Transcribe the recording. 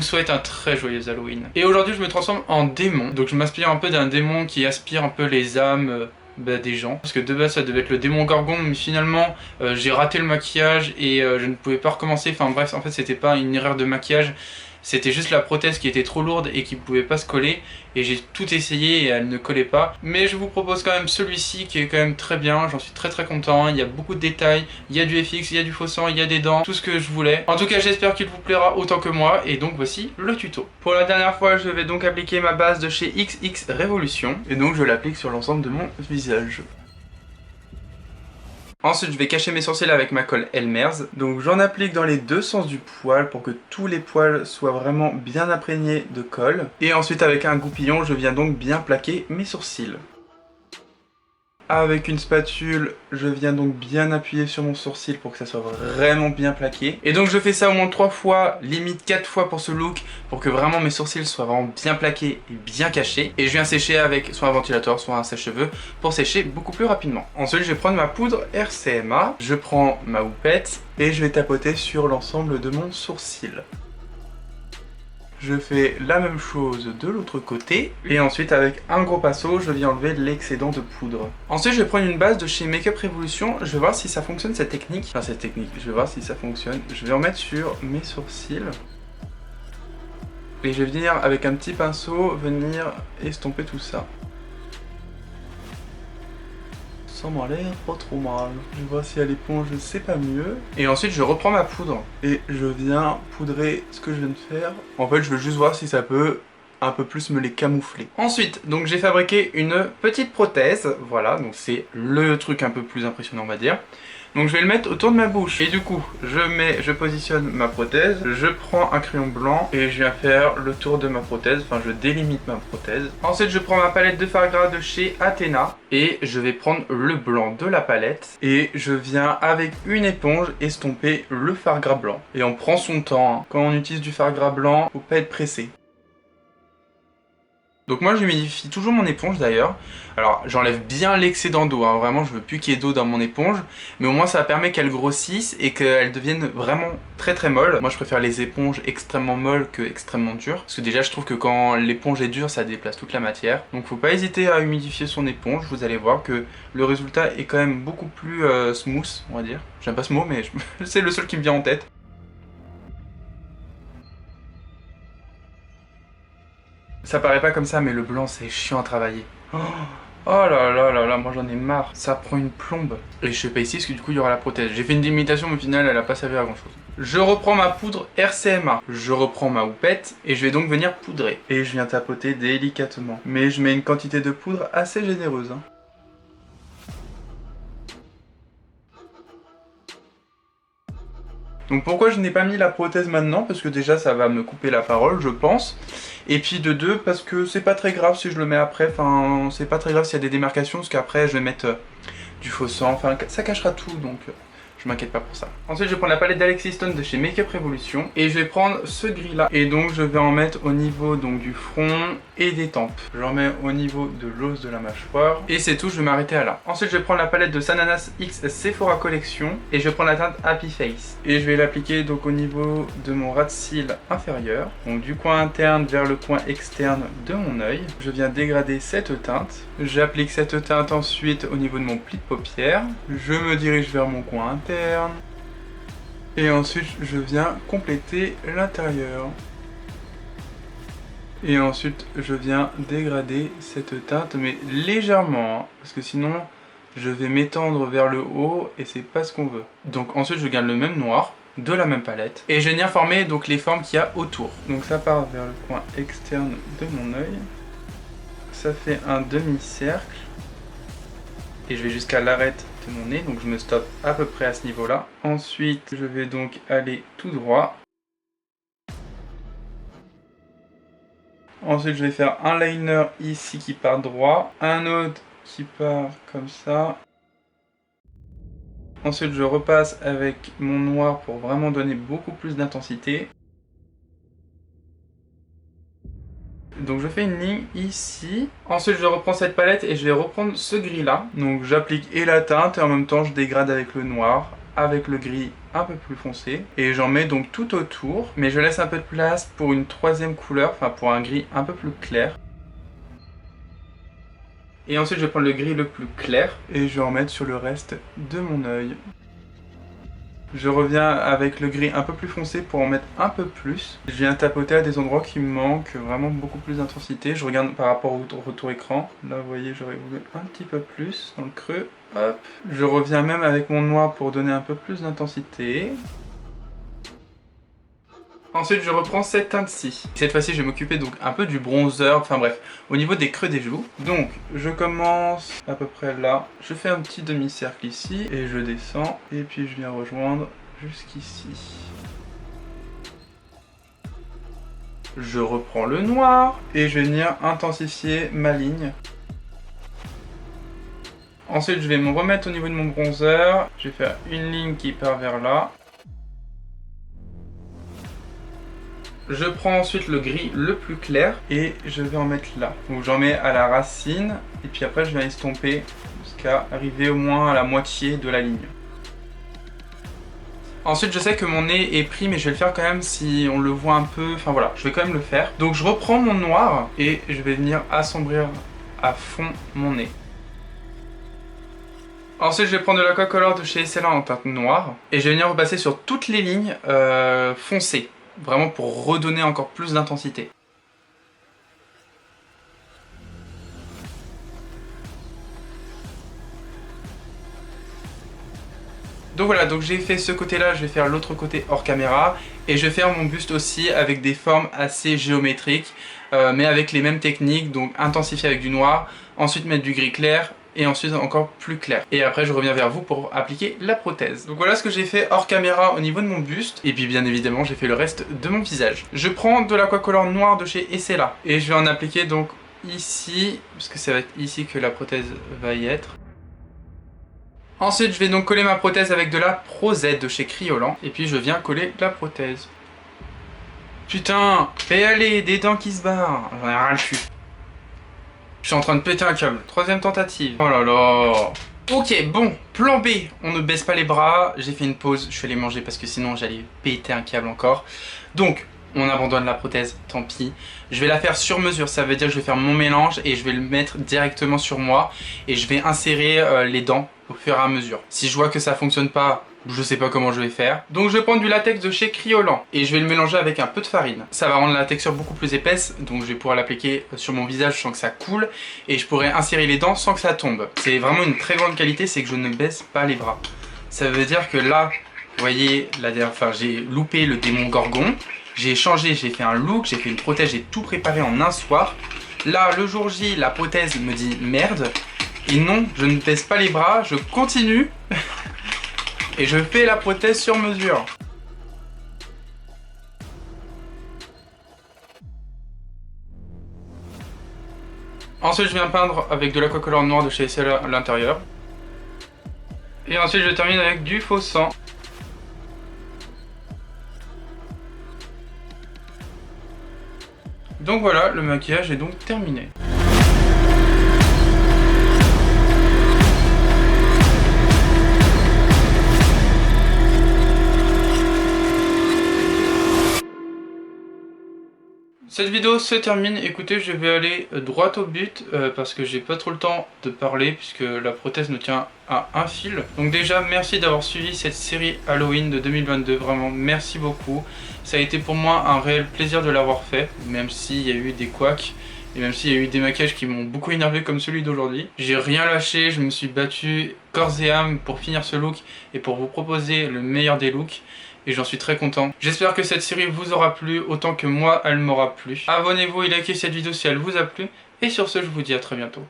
souhaite un très joyeux Halloween. Et aujourd'hui je me transforme en démon, donc je m'inspire un peu d'un démon qui aspire un peu les âmes des gens. Parce que de base ça devait être le démon Gorgon, mais finalement j'ai raté le maquillage et je ne pouvais pas recommencer. Enfin bref, en fait c'était pas une erreur de maquillage, c'était juste la prothèse qui était trop lourde et qui ne pouvait pas se coller. Et j'ai tout essayé et elle ne collait pas. Mais je vous propose quand même celui-ci qui est quand même très bien. J'en suis très content. Il y a beaucoup de détails. Il y a du FX, il y a du faux sang, il y a des dents. Tout ce que je voulais. En tout cas, j'espère qu'il vous plaira autant que moi. Et donc voici le tuto. Pour la dernière fois, je vais donc appliquer ma base de chez XX Révolution. Et donc je l'applique sur l'ensemble de mon visage. Ensuite, je vais cacher mes sourcils avec ma colle Elmer's. Donc j'en applique dans les deux sens du poil pour que tous les poils soient vraiment bien imprégnés de colle. Et ensuite, avec un goupillon, je viens donc bien plaquer mes sourcils. Avec une spatule, je viens donc bien appuyer sur mon sourcil pour que ça soit vraiment bien plaqué. Et donc je fais ça au moins 3 fois, limite 4 fois pour ce look, pour que vraiment mes sourcils soient vraiment bien plaqués et bien cachés. Et je viens sécher avec soit un ventilateur, soit un sèche-cheveux, pour sécher beaucoup plus rapidement. Ensuite je vais prendre ma poudre RCMA, je prends ma houppette et je vais tapoter sur l'ensemble de mon sourcil. Je fais la même chose de l'autre côté. Et ensuite avec un gros pinceau, je viens enlever l'excédent de poudre. Ensuite je vais prendre une base de chez Makeup Revolution. Je vais voir si ça fonctionne cette technique. Enfin cette technique, je vais voir si ça fonctionne. Je vais en mettre sur mes sourcils. Et je vais venir avec un petit pinceau, venir estomper tout ça. Ça m'a l'air pas trop mal. Je vois si à l'éponge c'est pas mieux. Et ensuite je reprends ma poudre et je viens poudrer ce que je viens de faire. En fait je veux juste voir si ça peut un peu plus me les camoufler. Ensuite, donc j'ai fabriqué une petite prothèse. Voilà, donc c'est le truc un peu plus impressionnant on va dire. Donc je vais le mettre autour de ma bouche. Et du coup, je positionne ma prothèse, je prends un crayon blanc et je viens faire le tour de ma prothèse, enfin je délimite ma prothèse. Ensuite je prends ma palette de fard gras de chez Athéna et je vais prendre le blanc de la palette et je viens avec une éponge estomper le fard gras blanc. Et on prend son temps, hein. Quand on utilise du fard gras blanc, faut pas être pressé. Donc moi j'humidifie toujours mon éponge d'ailleurs. Alors j'enlève bien l'excédent d'eau, hein. Vraiment je veux plus qu'il y ait d'eau dans mon éponge. Mais au moins ça permet qu'elle grossisse et qu'elle devienne vraiment très molle. Moi je préfère les éponges extrêmement molles que extrêmement dures. Parce que déjà je trouve que quand l'éponge est dure ça déplace toute la matière. Donc faut pas hésiter à humidifier son éponge. Vous allez voir que le résultat est quand même beaucoup plus smooth on va dire. J'aime pas ce mot mais c'est le seul qui me vient en tête. Ça paraît pas comme ça, mais le blanc c'est chiant à travailler. Oh là, moi j'en ai marre. Ça prend une plombe. Et je fais pas ici parce que du coup il y aura la prothèse. J'ai fait une délimitation mais au final elle a pas servi à grand chose. Je reprends ma poudre RCMA. Je reprends ma houppette et je vais donc venir poudrer. Et je viens tapoter délicatement. Mais je mets une quantité de poudre assez généreuse, hein. Donc pourquoi je n'ai pas mis la prothèse maintenant? Parce que déjà ça va me couper la parole je pense. Et puis de deux parce que c'est pas très grave si je le mets après. Enfin c'est pas très grave s'il y a des démarcations parce qu'après je vais mettre du faux sang. Enfin ça cachera tout donc je m'inquiète pas pour ça. Ensuite je vais prendre la palette d'Alexis Stone de chez Makeup Revolution. Et je vais prendre ce gris là. Et donc je vais en mettre au niveau donc du front et des tempes. J'en mets au niveau de l'os de la mâchoire. Et c'est tout, je vais m'arrêter à là. Ensuite je vais prendre la palette de Sananas X Sephora Collection. Et je vais prendre la teinte Happy Face. Et je vais l'appliquer donc au niveau de mon ras de cils inférieur. Donc du coin interne vers le coin externe de mon œil. Je viens dégrader cette teinte. J'applique cette teinte ensuite au niveau de mon pli de paupière. Je me dirige vers mon coin interne. Et ensuite je viens compléter l'intérieur. Et ensuite je viens dégrader cette teinte mais légèrement, hein, parce que sinon je vais m'étendre vers le haut et c'est pas ce qu'on veut. Donc ensuite je garde le même noir de la même palette et je vais venir former donc les formes qu'il y a autour. Donc ça part vers le coin externe de mon œil. Ça fait un demi-cercle et je vais jusqu'à l'arête de mon nez, donc je me stoppe à peu près à ce niveau là. Ensuite je vais donc aller tout droit. Ensuite je vais faire un liner ici qui part droit, un autre qui part comme ça. Ensuite je repasse avec mon noir pour vraiment donner beaucoup plus d'intensité. Donc je fais une ligne ici. Ensuite je reprends cette palette et je vais reprendre ce gris là. Donc j'applique et la teinte et en même temps je dégrade avec le noir avec le gris un peu plus foncé. Et j'en mets donc tout autour, mais je laisse un peu de place pour une troisième couleur, enfin pour un gris un peu plus clair. Et ensuite je vais prendre le gris le plus clair et je vais en mettre sur le reste de mon œil. Je reviens avec le gris un peu plus foncé pour en mettre un peu plus. Je viens tapoter à des endroits qui me manquent vraiment beaucoup plus d'intensité. Je regarde par rapport au retour écran. Là vous voyez j'aurais voulu un petit peu plus dans le creux. Hop. Je reviens même avec mon noir pour donner un peu plus d'intensité. Ensuite je reprends cette teinte-ci. Cette fois-ci je vais m'occuper donc un peu du bronzer, enfin bref, au niveau des creux des joues. Donc je commence à peu près là, je fais un petit demi-cercle ici et je descends et puis je viens rejoindre jusqu'ici. Je reprends le noir et je vais venir intensifier ma ligne. Ensuite je vais me remettre au niveau de mon bronzer, je vais faire une ligne qui part vers là. Je prends ensuite le gris le plus clair et je vais en mettre là. Donc j'en mets à la racine et puis après je viens estomper jusqu'à arriver au moins à la moitié de la ligne. Ensuite je sais que mon nez est pris mais je vais le faire quand même si on le voit un peu, enfin voilà, je vais quand même le faire. Donc je reprends mon noir et je vais venir assombrir à fond mon nez. Ensuite je vais prendre de l'Aquacolor de chez SLA en teinte noire et je vais venir repasser sur toutes les lignes foncées. Vraiment pour redonner encore plus d'intensité. Donc voilà, donc j'ai fait ce côté-là, je vais faire l'autre côté hors caméra. Et je vais faire mon buste aussi avec des formes assez géométriques, mais avec les mêmes techniques, donc intensifier avec du noir, ensuite mettre du gris clair, et ensuite encore plus clair. Et après je reviens vers vous pour appliquer la prothèse. Donc voilà ce que j'ai fait hors caméra au niveau de mon buste. Et puis bien évidemment j'ai fait le reste de mon visage. Je prends de l'Aquacolor noir de chez SLA. Et je vais en appliquer donc ici, parce que ça va être ici que la prothèse va y être. Ensuite je vais donc coller ma prothèse avec de la Pro Z de chez Kryolan. Et puis je viens coller la prothèse. Putain, et allez, des dents qui se barrent. J'en ai rien le cul. Je suis en train de péter un câble. Troisième tentative. Oh là là. Ok, bon, plan B. On ne baisse pas les bras. J'ai fait une pause. Je suis allé manger parce que sinon j'allais péter un câble encore. Donc, on abandonne la prothèse. Tant pis. Je vais la faire sur mesure. Ça veut dire que je vais faire mon mélange et je vais le mettre directement sur moi. Et je vais insérer les dents au fur et à mesure. Si je vois que ça fonctionne pas, je sais pas comment je vais faire. Donc je vais prendre du latex de chez Kryolan et je vais le mélanger avec un peu de farine. Ça va rendre la texture beaucoup plus épaisse, donc je vais pouvoir l'appliquer sur mon visage sans que ça coule et je pourrai insérer les dents sans que ça tombe. C'est vraiment une très grande qualité, c'est que je ne baisse pas les bras. Ça veut dire que là, vous voyez, la dernière fois j'ai loupé le démon Gorgon, j'ai changé, j'ai fait un look, j'ai fait une prothèse, j'ai tout préparé en un soir. Là, le jour J, la prothèse me dit merde. Et non, je ne baisse pas les bras, je continue. Et je fais la prothèse sur mesure. Ensuite je viens peindre avec de l'Aquacolor noir de chez SLA à l'intérieur. Et ensuite je termine avec du faux sang. Donc voilà, le maquillage est donc terminé. Cette vidéo se termine, écoutez je vais aller droit au but parce que j'ai pas trop le temps de parler puisque la prothèse ne tient à un fil. Donc déjà merci d'avoir suivi cette série Halloween de 2022, vraiment merci beaucoup. Ça a été pour moi un réel plaisir de l'avoir fait, même s'il y a eu des couacs et même s'il y a eu des maquillages qui m'ont beaucoup énervé comme celui d'aujourd'hui. J'ai rien lâché, je me suis battu corps et âme pour finir ce look et pour vous proposer le meilleur des looks. Et j'en suis très content. J'espère que cette série vous aura plu autant que moi elle m'aura plu. Abonnez-vous et likez cette vidéo si elle vous a plu. Et sur ce, je vous dis à très bientôt.